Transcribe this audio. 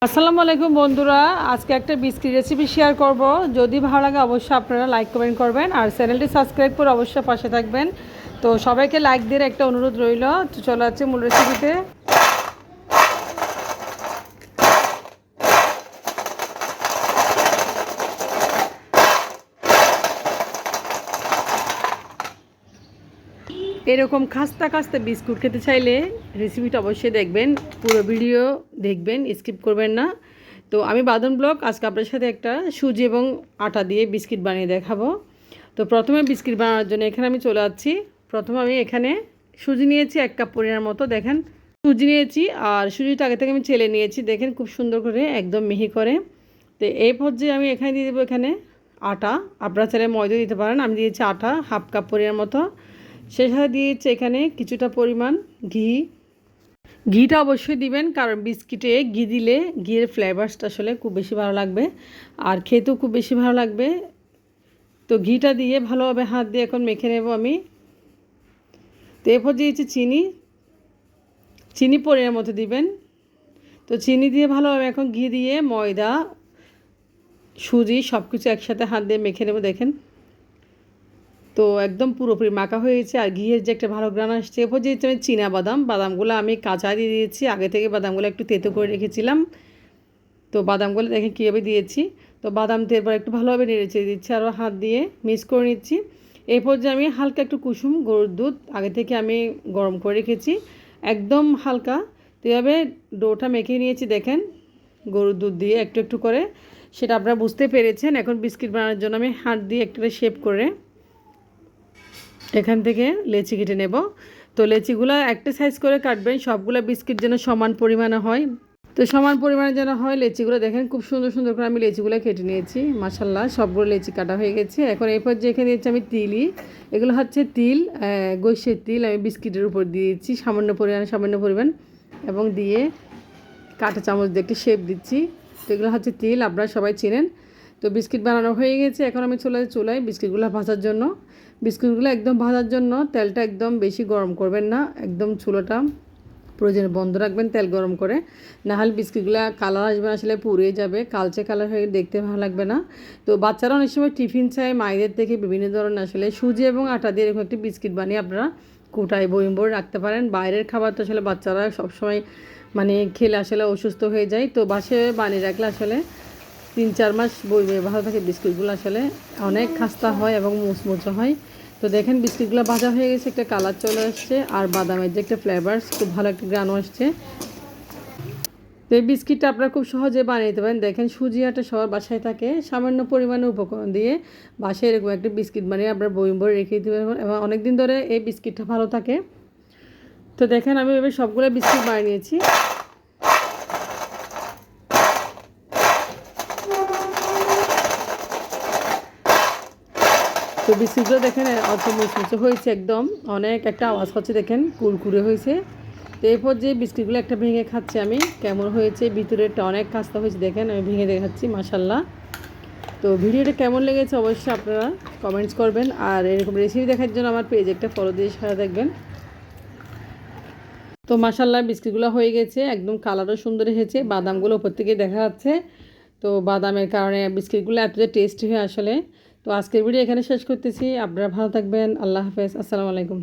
আসসালামু আলাইকুম বন্ধুরা, আজকে একটা বিস্কিট রেসিপি শেয়ার করব। যদি ভালো লাগে অবশ্যই আপনারা লাইক কমেন্ট করবেন আর চ্যানেলটি সাবস্ক্রাইব করে অবশ্যই পাশে থাকবেন। তো সবাইকে লাইক দিয়ে একটা অনুরোধ রইল। তো চলে যাচ্ছে মূল রেসিপিতে। এরকম খাস্তা খাস্তা বিস্কুট খেতে চাইলে রেসিপিটা অবশ্যই দেখবেন, পুরো ভিডিও দেখবেন, স্কিপ করবেন না। তো আমি বাদন ব্লগ আজকে আপনার সাথে একটা সুজি এবং আটা দিয়ে বিস্কিট বানিয়ে দেখাবো। তো প্রথমে বিস্কিট বানানোর জন্য এখানে আমি চলে যাচ্ছি। প্রথমে আমি এখানে সুজি নিয়েছি 1 কাপ পরিমাণ মতো। দেখেন সুজি নিয়েছি আর সুজিটা আগে থেকে আমি চেলে নিয়েছি, দেখেন খুব সুন্দর করে একদম মিহি করে। তো এই পর্যায়ে আমি এখানে দিয়ে দেবো এখানে আটা। আপনারা চাইলে ময়দা দিতে পারেন, আমি দিয়েছি আটা 1/2 কাপ পরিমাণ মতো। সেই সাথে দিয়েছি এখানে কিছুটা পরিমাণ ঘি। ঘিটা অবশ্যই দিবেন, কারণ বিস্কিটে ঘি দিলে ঘিয়ের ফ্লেভারসটা আসলে খুব বেশি ভালো লাগবে আর খেতেও খুব বেশি ভালো লাগবে। তো ঘিটা দিয়ে ভালোভাবে হাত দিয়ে এখন মেখে নেব আমি। তো এরপর দিয়েছি চিনি পরিমাণ মতো দিবেন। তো চিনি দিয়ে ভালোভাবে এখন ঘি দিয়ে ময়দা সুজি সব কিছু একসাথে হাত দিয়ে মেখে নেব। দেখেন তো একদম পুরোপুরি মাখা হয়েছে আর ঘিয়ের যে একটা ভালো গ্রান আসছে। এরপর যেহেতু আমি বাদামগুলো আমি কাঁচা দিয়ে দিয়েছি, আগে থেকে বাদামগুলো একটু তেতো করে রেখেছিলাম। তো বাদামগুলো দেখেন কীভাবে দিয়েছি। তো বাদাম এরপর একটু ভালোভাবে নেড়ে চেড়ে দিচ্ছি, আরও হাত দিয়ে মিক্স করে নিচ্ছি। এরপর যে আমি হালকা একটু কুসুম গরুর দুধ আগে থেকে আমি গরম করে রেখেছি, একদম হালকা। তো এভাবে ডোটা মেখে নিয়েছি দেখেন, গরুর দুধ দিয়ে একটু একটু করে। সেটা আপনারা বুঝতে পেরেছেন। এখন বিস্কিট বানানোর জন্য আমি হাত দিয়ে একটা শেপ করে এখান থেকে লেচি কেটে নেব। তো লেচিগুলো একটা সাইজ করে কাটবেন, সবগুলো বিস্কিট যেন সমান পরিমাণে হয়। তো সমান পরিমাণে যেন হয় লেচিগুলো। দেখেন খুব সুন্দর সুন্দর করে আমি লেচিগুলো কেটে নিয়েছি। মাশাল্লাহ সবগুলো লেচি কাটা হয়ে গেছে। এখন এরপর যে এখানে দিয়েছি আমি তিলই, এগুলো হচ্ছে তিল, গৈসের তিল আমি বিস্কিটের উপর দিয়েছি সামান্য পরিমাণ এবং দিয়ে কাঁটা চামচ দিয়ে একটি শেপ দিচ্ছি। তো এগুলো হচ্ছে তিল, আপনারা সবাই চেনেন। তো বিস্কিট বানানো হয়ে গেছে। এখন আমি চুলায় বিস্কিটগুলো ভাজার জন্য। বিস্কুটগুলো একদম ভাজার জন্য তেলটা একদম বেশি গরম করবেন না, একদম চুলোটা প্রয়োজনে বন্ধ রাখবেন তেল গরম করে, নাহলে বিস্কিটগুলো কালার আসবে না, আসলে পুড়ে যাবে, কালচে কালার হয়ে দেখতে ভালো লাগবে না। তো বাচ্চারা অনেক সময় টিফিন চায় মায়েদের থেকে বিভিন্ন ধরনের আসলে সুজি এবং আটা দিয়ে এরকম একটি বিস্কিট বানিয়ে আপনারা কোটায় বয়ম ভরে রাখতে পারেন। বাইরের খাবার তো আসলে বাচ্চারা সবসময় খেলে আসলে অসুস্থ হয়ে যায়। তো বাসায় বানিয়ে রাখলে আসলে 3-4 মাস বয়মে ভালো থাকে। বিস্কুটগুলো আসলে অনেক খাস্তা হয় এবং মুচমুচে হয়। তো দেখেন বিস্কিটগুলো ভাজা হয়ে গেছে, একটা কালার চলে আসছে আর বাদামের যে একটা ফ্লেভারস খুব ভালো একটা গ্রানও আসছে। তো এই বিস্কিটটা আপনারা খুব সহজে বানিয়ে নিতে পারেন। দেখেন সুজি আটা সবার বাসায় থাকে, সামান্য পরিমাণে উপকরণ দিয়ে বাসায় এরকম একটা বিস্কিট বানিয়ে আপনারা বয়ম ভরে রেখে দিতে পারবেন এবং অনেক দিন ধরে এই বিস্কিটটা ভালো থাকে। তো দেখেন আমি এবার সবগুলো বিস্কিট বানিয়ে নিয়েছি। তো বিস্কিটগুলো দেখেন অল্প মুচমুচে হয়েছে, একদম অনেক একটা আওয়াজ হচ্ছে, দেখেন কুরকুরে হয়েছে। তো এরপর যে বিস্কিটগুলো একটা ভেঙে খাচ্ছি আমি, কেমন হয়েছে, ভিতরেরটা অনেক খাস্তা হয়েছে। দেখেন আমি ভেঙে দেখাচ্ছি, মাশাল্লাহ। তো ভিডিওটা কেমন লেগেছে অবশ্যই আপনারা কমেন্টস করবেন আর এরকম রেসিপি দেখার জন্য আমার পেজ একটা ফলো দিয়ে সাথে দেখবেন। তো মাশাল্লাহ বিস্কিটগুলো হয়ে গেছে, একদম কালারও সুন্দর এসেছে, বাদামগুলো উপর থেকে দেখা যাচ্ছে। তো বাদামের কারণে বিস্কিটগুলো এতটা টেস্টি হয় আসলে। তো আজকের ভিডিও এখানে শেষ করতেছি। আপনারা ভালো থাকবেন, আল্লাহ হাফেজ, আসসালামু আলাইকুম।